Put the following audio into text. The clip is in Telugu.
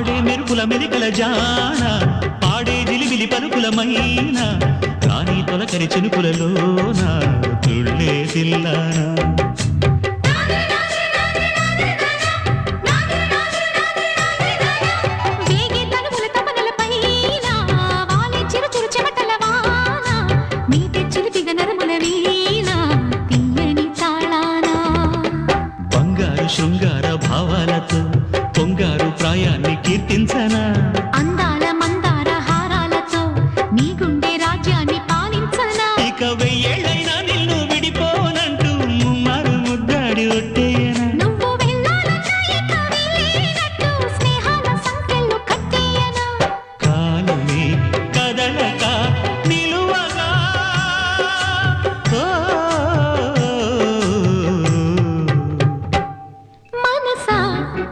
ఆడే మెరుపుల మెలికల జాన పాడే జిలిబిలి పలుకులమైన రాణి తొలకరి చినుకులలోన తుళ్ళే తిల్లానా బంగారు శృంగార భావాలతో పొంగారు ప్రాయాన్ని కీర్తించనా